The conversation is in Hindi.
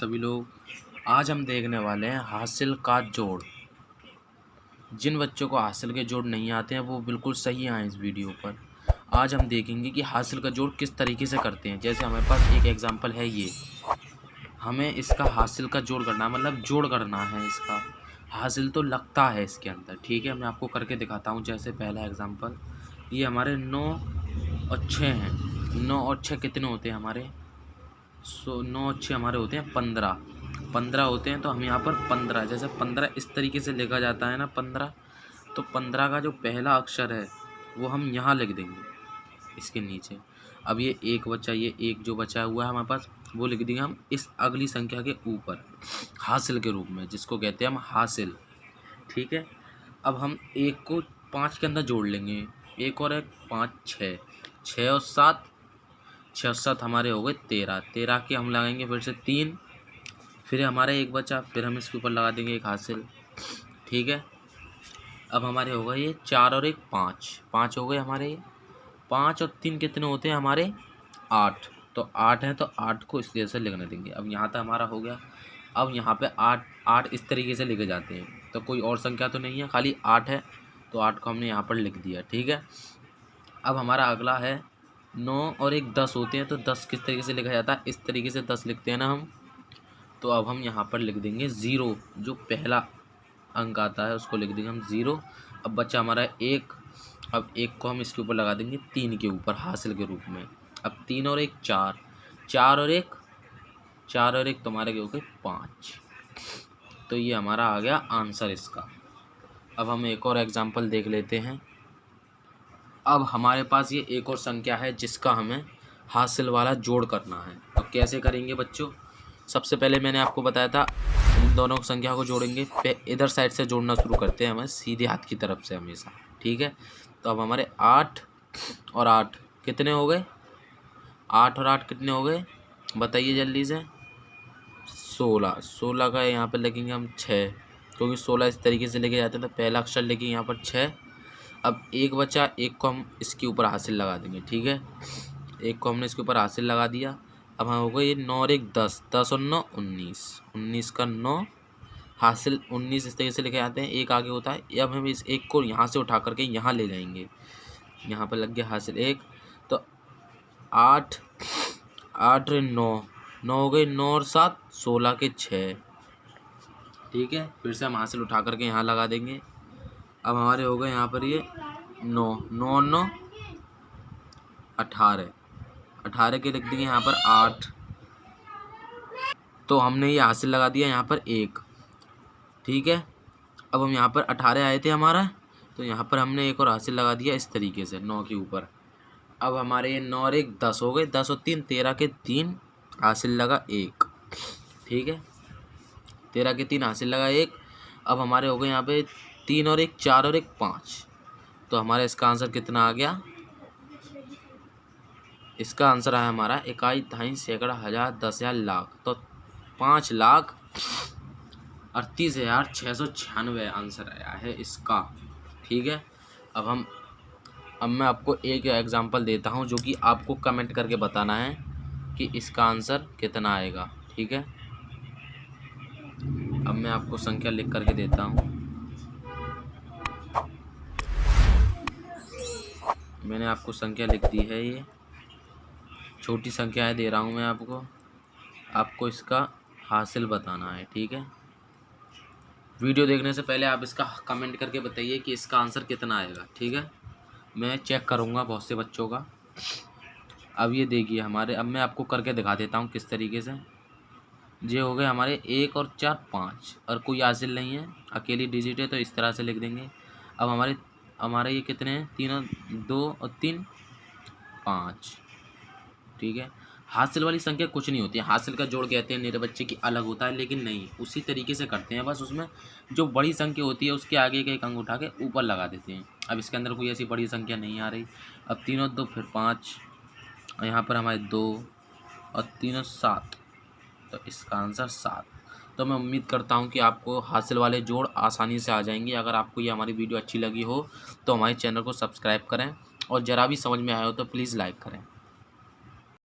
सभी लोग। आज हम देखने वाले हैं हासिल का जोड़। जिन बच्चों को हासिल के जोड़ नहीं आते हैं वो बिल्कुल सही आए इस वीडियो पर। आज हम देखेंगे कि हासिल का जोड़ किस तरीके से करते हैं। जैसे हमारे पास एक एग्जांपल है, ये हमें इसका हासिल का जोड़ करना मतलब जोड़ करना है। इसका हासिल तो लगता है इसके अंदर, ठीक है। मैं आपको करके दिखाता हूँ। जैसे पहला एग्जांपल, ये हमारे 9 और 6 हैं। 9 और 6 कितने होते हैं हमारे? 9 और 6 हमारे होते हैं 15। 15 होते हैं, तो हम यहाँ पर 15, जैसे 15 इस तरीके से लिखा जाता है ना 15, तो 15 का जो पहला अक्षर है वो हम यहाँ लिख देंगे इसके नीचे। अब ये एक बचा, ये एक जो बचा हुआ है हमारे पास वो लिख देंगे हम इस अगली संख्या के ऊपर हासिल के रूप में, जिसको कहते हैं हम हासिल, ठीक है। अब हम एक को 5 के अंदर जोड़ लेंगे, एक और एक 5, 6, 6 और 7, 6 और 7 हमारे हो गए 13। 13 के हम लगाएंगे फिर से 3, फिर हमारा एक बचा, फिर हम इसके ऊपर लगा देंगे एक हासिल, ठीक है। अब हमारे हो गए ये 4 और एक 5, 5 हो गए हमारे ये। 5 और 3 कितने होते हैं हमारे? 8। तो 8 है, तो 8 को इस जैसे लिखने देंगे। अब यहाँ तक हमारा हो गया। अब यहाँ पे 8 इस तरीके से लिखे जाते हैं, तो कोई और संख्या तो नहीं है, खाली 8 है, तो 8 को हमने यहाँ पर लिख दिया, ठीक है। अब हमारा अगला है 9 और एक 10 होते हैं, तो 10 किस तरीके से लिखा जाता है? इस तरीके से 10 लिखते हैं ना हम। तो अब हम यहाँ पर लिख देंगे 0, जो पहला अंक आता है उसको लिख देंगे हम 0। अब बच्चा हमारा 1, अब 1 को हम इसके ऊपर लगा देंगे 3 के ऊपर हासिल के रूप में। अब 3 और एक 4, 4 और एक तुम्हारे हो गए 5। तो ये हमारा आ गया आंसर इसका। अब हम एक और एग्जाम्पल देख लेते हैं। अब हमारे पास ये एक और संख्या है जिसका हमें हासिल वाला जोड़ करना है। तो कैसे करेंगे बच्चों? सबसे पहले मैंने आपको बताया था इन दोनों संख्या को जोड़ेंगे, इधर साइड से जोड़ना शुरू करते हैं हमें सीधे हाथ की तरफ से हमेशा, ठीक है। तो अब हमारे 8 और 8 कितने हो गए? 8 और 8 कितने हो गए बताइए जल्दी से? 16। 16 का यहाँ पर लिखेंगे हम 6, क्योंकि 16 इस तरीके से लेके जाते हैं, तो पहला अक्षर लिखेंगे यहाँ पर 6। अब एक बचा, एक को हम इसके ऊपर हासिल लगा देंगे, ठीक है। एक को हमने इसके ऊपर हासिल लगा दिया। अब हम हो गए ये 9 और एक 10, 10 और 9 19, 19 का 9 हासिल 19 इस तरीके से लिखे जाते हैं, एक आगे होता है। अब हम इस एक को यहाँ से उठा करके यहाँ ले जाएंगे, यहाँ पर लग गया हासिल 1। तो 8 8 और 9 हो गए, 9 और 7 16 के 6, ठीक है। फिर से हम हासिल उठा करके यहाँ लगा देंगे। अब हमारे हो गए यहाँ पर ये 9, 9 और 9 18, 18 के लिख देंगे यहाँ पर 8। तो हमने ये हासिल लगा दिया यहाँ पर 1, ठीक है। अब हम यहाँ पर 18 आए थे हमारा, तो यहाँ पर हमने एक और हासिल लगा दिया इस तरीके से 9 के ऊपर। अब हमारे ये 9 और एक 10 हो गए, 10 और 3 13 के 3 हासिल लगा 1, ठीक है। 13 के 3 हासिल लगा 1। अब हमारे हो गए यहाँ पे 3 और एक 4 और एक 5। तो हमारा इसका आंसर कितना आ गया? इसका आंसर आया हमारा इकाई, दहाई, सैकड़ा, हजार, 10,000, लाख। तो 5,38,696 आंसर आया है इसका, ठीक है। अब मैं आपको एक एग्जांपल देता हूं जो कि आपको कमेंट करके बताना है कि इसका आंसर कितना आएगा, ठीक है। अब मैं आपको संख्या लिख करके देता हूं। मैंने आपको संख्या लिख दी है, ये छोटी संख्याएं दे रहा हूं मैं आपको इसका हासिल बताना है, ठीक है। वीडियो देखने से पहले आप इसका कमेंट करके बताइए कि इसका आंसर कितना आएगा, ठीक है। मैं चेक करूंगा बहुत से बच्चों का। अब ये देखिए हमारे, अब मैं आपको करके दिखा देता हूं किस तरीके से। ये हो गए हमारे 1 और 4 5, और कोई हासिल नहीं है, अकेली डिजिट है, तो इस तरह से लिख देंगे। अब हमारे ये कितने हैं? 3 और 2 और 3 5, ठीक है। हासिल वाली संख्या कुछ नहीं होती है, हासिल का जोड़ कहते हैं मेरे बच्चे की अलग होता है, लेकिन नहीं, उसी तरीके से करते हैं, बस उसमें जो बड़ी संख्या होती है उसके आगे का एक अंक उठा के ऊपर लगा देते हैं। अब इसके अंदर कोई ऐसी बड़ी संख्या नहीं आ रही। अब 3 और 2 फिर 5, और यहाँ पर हमारे 2 और 3 और 7, तो इसका आंसर 7। तो मैं उम्मीद करता हूँ कि आपको हासिल वाले जोड़ आसानी से आ जाएंगे। अगर आपको ये हमारी वीडियो अच्छी लगी हो तो हमारे चैनल को सब्सक्राइब करें, और ज़रा भी समझ में आया हो तो प्लीज़ लाइक करें।